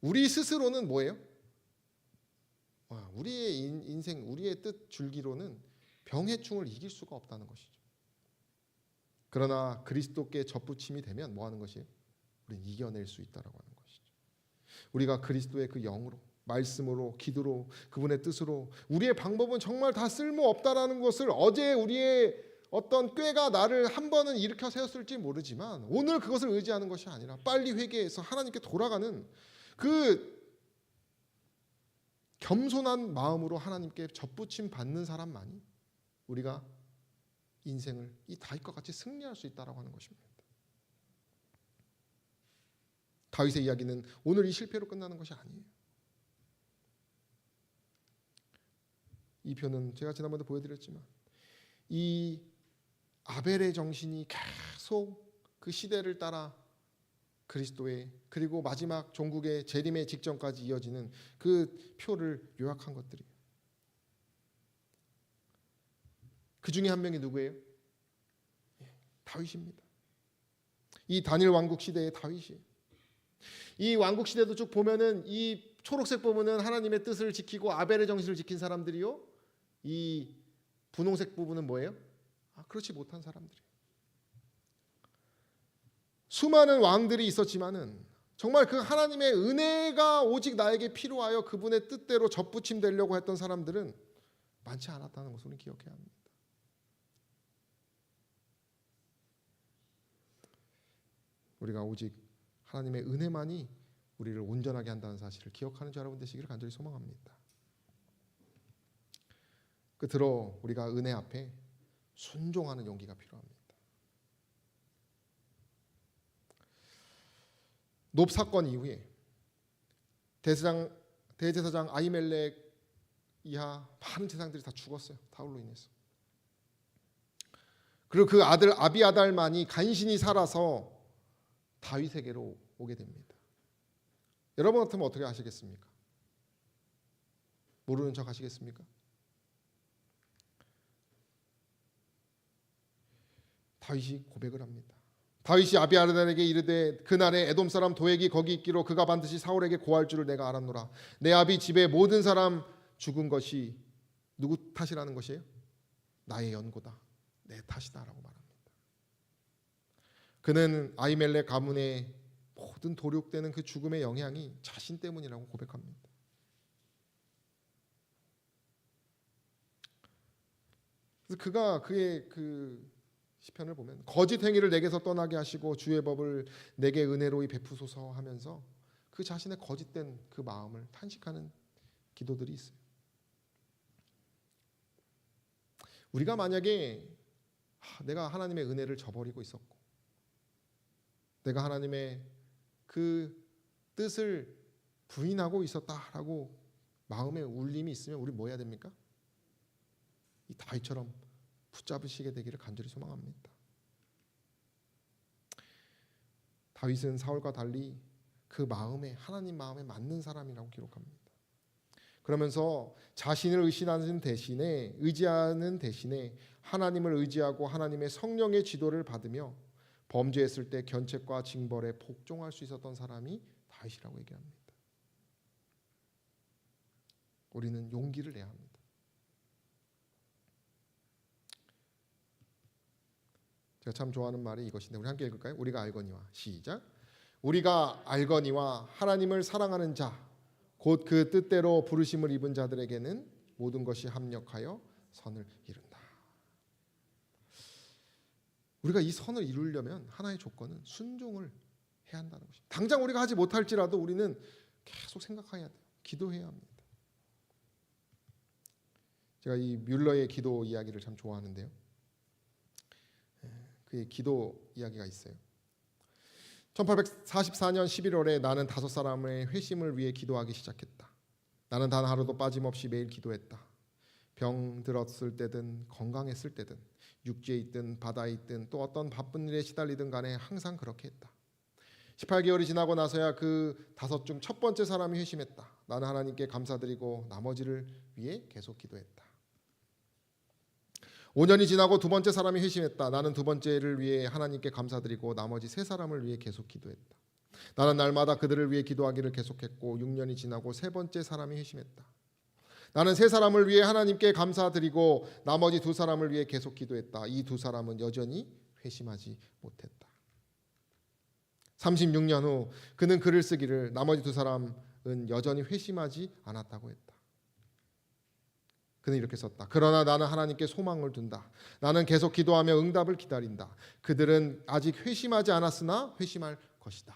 우리 스스로는 뭐예요? 우리의 인생, 우리의 뜻 줄기로는 병해충을 이길 수가 없다는 것이죠. 그러나 그리스도께 접붙임이 되면 뭐 하는 것이에요? 우리는 이겨낼 수 있다라고 하는 것이죠. 우리가 그리스도의 그 영으로, 말씀으로, 기도로, 그분의 뜻으로 우리의 방법은 정말 다 쓸모없다라는 것을 어제 우리의 어떤 꾀가 나를 한 번은 일으켜 세웠을지 모르지만 오늘 그것을 의지하는 것이 아니라 빨리 회개해서 하나님께 돌아가는 그 겸손한 마음으로 하나님께 접붙임 받는 사람만이 우리가 인생을 이 다윗과 같이 승리할 수 있다라고 하는 것입니다. 다윗의 이야기는 오늘 이 실패로 끝나는 것이 아니에요. 이 표는 제가 지난번에 보여드렸지만 이 아벨의 정신이 계속 그 시대를 따라 그리스도의 그리고 마지막 종국의 재림의 직전까지 이어지는 그 표를 요약한 것들이에요. 그 중에 한 명이 누구예요? 다윗입니다. 이 다니엘 왕국 시대의 다윗이에요. 이 왕국 시대도 쭉 보면은 이 초록색 부분은 하나님의 뜻을 지키고 아벨의 정신을 지킨 사람들이요. 이 분홍색 부분은 뭐예요? 그렇지 못한 사람들이에요. 수많은 왕들이 있었지만은 정말 그 하나님의 은혜가 오직 나에게 필요하여 그분의 뜻대로 접붙임 되려고 했던 사람들은 많지 않았다는 것을 우리는 기억해야 합니다. 우리가 오직 하나님의 은혜만이 우리를 온전하게 한다는 사실을 기억하는 줄 여러분 되시기를 간절히 소망합니다. 끝으로 우리가 은혜 앞에 순종하는 용기가 필요합니다. 놉 사건 이후에 대제사장 아히멜렉 이하 많은 제사장들이 다 죽었어요. 사울로 인해서. 그리고 그 아들 아비아달만이 간신히 살아서 다윗에게로 오게 됩니다. 여러분 같으면 어떻게 하시겠습니까? 모르는 척 하시겠습니까? 다윗이 고백을 합니다. 다윗이 아비아달에게 이르되 그날에 에돔 사람 도액이 거기 있기로 그가 반드시 사울에게 고할 줄을 내가 알았노라. 내 아비 집에 모든 사람 죽은 것이 누구 탓이라는 것이에요? 나의 연고다. 내 탓이다라고 말합니다. 그는 아히멜렉 가문의 모든 도륙되는 그 죽음의 영향이 자신 때문이라고 고백합니다. 그래서 그가 그의 그 시편을 보면 거짓 행위를 내게서 떠나게 하시고 주의 법을 내게 은혜로이 베푸소서 하면서 그 자신의 거짓된 그 마음을 탄식하는 기도들이 있어요. 우리가 만약에 내가 하나님의 은혜를 저버리고 있었고 내가 하나님의 그 뜻을 부인하고 있었다라고 마음에 울림이 있으면 우리 뭐 해야 됩니까? 이 다윗처럼 붙잡으시게 되기를 간절히 소망합니다. 다윗은 사울과 달리 그 마음에 하나님 마음에 맞는 사람이라고 기록합니다. 그러면서 자신을 의지하는 대신에 하나님을 의지하고 하나님의 성령의 지도를 받으며 범죄했을 때 견책과 징벌에 복종할 수 있었던 사람이 다윗이라고 얘기합니다. 우리는 용기를 내야 합니다. 제가 참 좋아하는 말이 이것인데 우리 함께 읽을까요? 우리가 알거니와 시작. 우리가 알거니와 하나님을 사랑하는 자 곧 그 뜻대로 부르심을 입은 자들에게는 모든 것이 합력하여 선을 이룬다. 우리가 이 선을 이루려면 하나의 조건은 순종을 해야 한다는 것입니다. 당장 우리가 하지 못할지라도 우리는 계속 생각해야 돼요. 기도해야 합니다. 제가 이 뮬러의 기도 이야기를 참 좋아하는데요. 그의 기도 이야기가 있어요. 1844년 11월에 나는 5사람의 회심을 위해 기도하기 시작했다. 나는 단 하루도 빠짐없이 매일 기도했다. 병 들었을 때든 건강했을 때든 육지에 있든 바다에 있든 또 어떤 바쁜 일에 시달리든 간에 항상 그렇게 했다. 18개월이 지나고 나서야 그 5 중 첫 번째 사람이 회심했다. 나는 하나님께 감사드리고 나머지를 위해 계속 기도했다. 5년이 지나고 두 번째 사람이 회심했다. 나는 두 번째를 위해 하나님께 감사드리고 나머지 3사람을 위해 계속 기도했다. 나는 날마다 그들을 위해 기도하기를 계속했고 6년이 지나고 세 번째 사람이 회심했다. 나는 3사람을 위해 하나님께 감사드리고 나머지 2사람을 위해 계속 기도했다. 이 2사람은 여전히 회심하지 못했다. 36년 후 그는 글을 쓰기를 나머지 2사람은 여전히 회심하지 않았다고 했다. 그는 이렇게 썼다. 그러나 나는 하나님께 소망을 둔다. 나는 계속 기도하며 응답을 기다린다. 그들은 아직 회심하지 않았으나 회심할 것이다.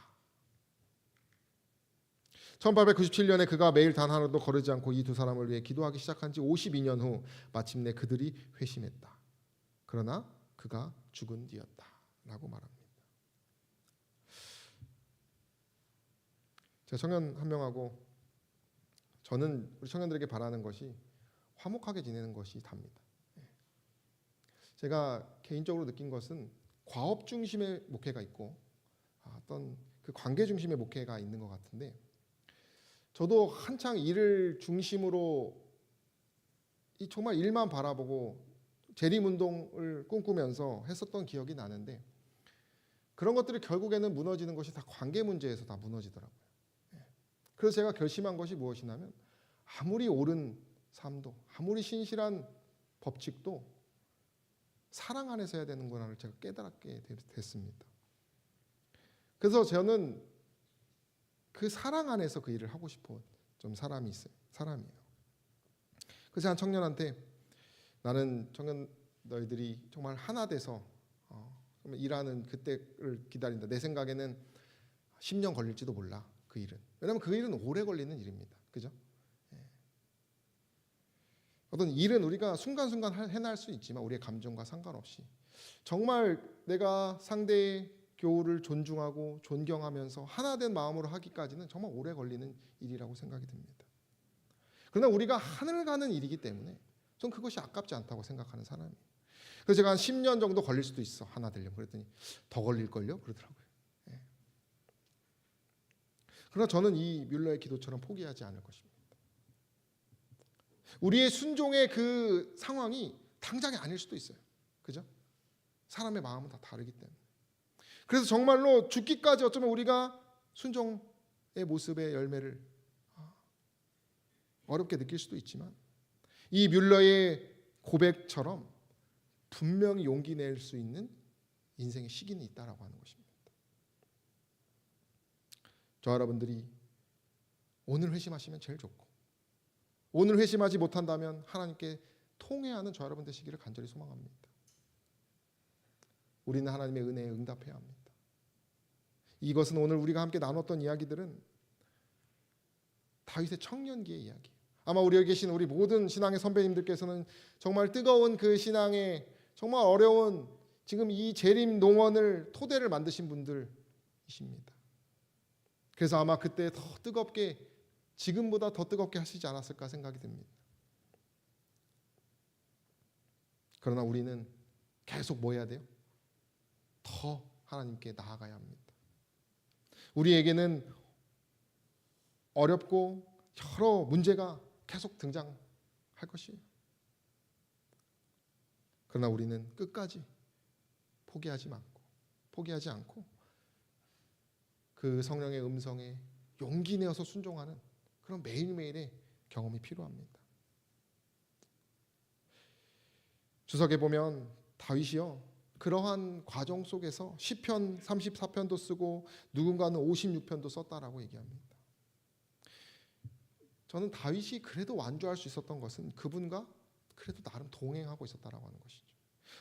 1897년에 그가 매일 단 하루도 거르지 않고 이 2사람을 위해 기도하기 시작한 지 52년 후 마침내 그들이 회심했다. 그러나 그가 죽은 뒤였다. 라고 말합니다. 제가 청년 한 명하고 저는 우리 청년들에게 바라는 것이 화목하게 지내는 것이 답니다. 제가 개인적으로 느낀 것은 과업 중심의 목회가 있고 어떤 그 관계 중심의 목회가 있는 것 같은데 저도 한창 일을 중심으로 정말 일만 바라보고 재림운동을 꿈꾸면서 했었던 기억이 나는데 그런 것들이 결국에는 무너지는 것이 다 관계 문제에서 다 무너지더라고요. 그래서 제가 결심한 것이 무엇이냐면 아무리 옳은 삶도 아무리 신실한 법칙도 사랑 안에서 해야 되는구나를 제가 깨달게 됐습니다. 그래서 저는 그 사랑 안에서 그 일을 하고 싶은 좀 사람이 있어요. 사람이에요. 그래서 한 청년한테 나는 청년 너희들이 정말 하나 돼서 일하는 그때를 기다린다. 내 생각에는 10년 걸릴지도 몰라. 그 일은. 왜냐하면 그 일은 오래 걸리는 일입니다. 그죠? 어떤 일은 우리가 순간순간 해낼 수 있지만 우리의 감정과 상관없이 정말 내가 상대의 교우를 존중하고 존경하면서 하나된 마음으로 하기까지는 정말 오래 걸리는 일이라고 생각이 듭니다. 그러나 우리가 하늘 가는 일이기 때문에 전 그것이 아깝지 않다고 생각하는 사람이에요. 그래서 제가 한 10년 정도 걸릴 수도 있어 하나 되려면. 그랬더니 더 걸릴걸요? 그러더라고요. 그러나 저는 이 뮬러의 기도처럼 포기하지 않을 것입니다. 우리의 순종의 그 상황이 당장이 아닐 수도 있어요. 그죠? 사람의 마음은 다 다르기 때문에. 그래서 정말로 죽기까지 어쩌면 우리가 순종의 모습의 열매를 어렵게 느낄 수도 있지만 이 뮬러의 고백처럼 분명히 용기 낼 수 있는 인생의 시기는 있다라고 하는 것입니다. 저 여러분들이 오늘 회심하시면 제일 좋고, 오늘 회심하지 못한다면 하나님께 통회하는 저 여러분 되시기를 간절히 소망합니다. 우리는 하나님의 은혜에 응답해야 합니다. 이것은 오늘 우리가 함께 나눴던 이야기들은 다윗의 청년기의 이야기. 아마 우리 여기 계신 우리 모든 신앙의 선배님들께서는 정말 뜨거운 그 신앙의 정말 어려운 지금 이 재림 농원을 토대를 만드신 분들이십니다. 그래서 아마 그때 더 뜨겁게, 지금보다 더 뜨겁게 하시지 않았을까 생각이 듭니다. 그러나 우리는 계속 뭐 해야 돼요? 더 하나님께 나아가야 합니다. 우리에게는 어렵고 여러 문제가 계속 등장할 것이에요. 그러나 우리는 끝까지 포기하지 않고 그 성령의 음성에 용기 내어서 순종하는 그런 매일매일의 경험이 필요합니다. 주석에 보면 다윗이요, 그러한 과정 속에서 시편 34편도 쓰고 누군가는 56편도 썼다라고 얘기합니다. 저는 다윗이 그래도 완주할 수 있었던 것은 그분과 그래도 나름 동행하고 있었다라고 하는 것이죠.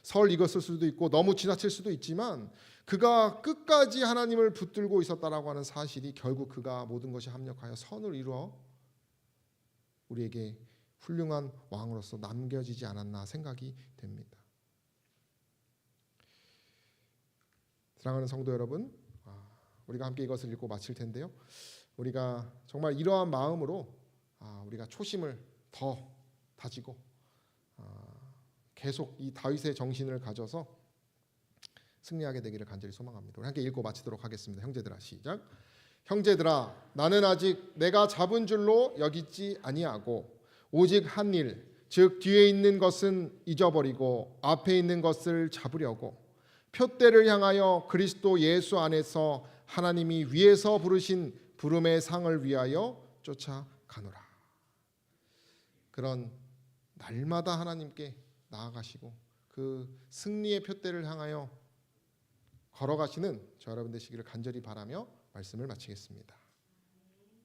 설 익었을 수도 있고 너무 지나칠 수도 있지만 그가 끝까지 하나님을 붙들고 있었다라고 하는 사실이 결국 그가 모든 것이 합력하여 선을 이루어 우리에게 훌륭한 왕으로서 남겨지지 않았나 생각이 됩니다. 사랑하는 성도 여러분, 우리가 함께 이것을 읽고 마칠 텐데요. 우리가 정말 이러한 마음으로 우리가 초심을 더 다지고 계속 이 다윗의 정신을 가져서 승리하게 되기를 간절히 소망합니다. 우리 함께 읽고 마치도록 하겠습니다. 형제들아, 시작. 형제들아, 나는 아직 내가 잡은 줄로 여기지 아니하고 오직 한 일, 즉 뒤에 있는 것은 잊어버리고 앞에 있는 것을 잡으려고 표대를 향하여 그리스도 예수 안에서 하나님이 위에서 부르신 부름의 상을 위하여 쫓아가노라. 그런 날마다 하나님께 나아가시고 그 승리의 표대를 향하여 걸어가시는 저 여러분 되시기를 간절히 바라며 말씀을 마치겠습니다.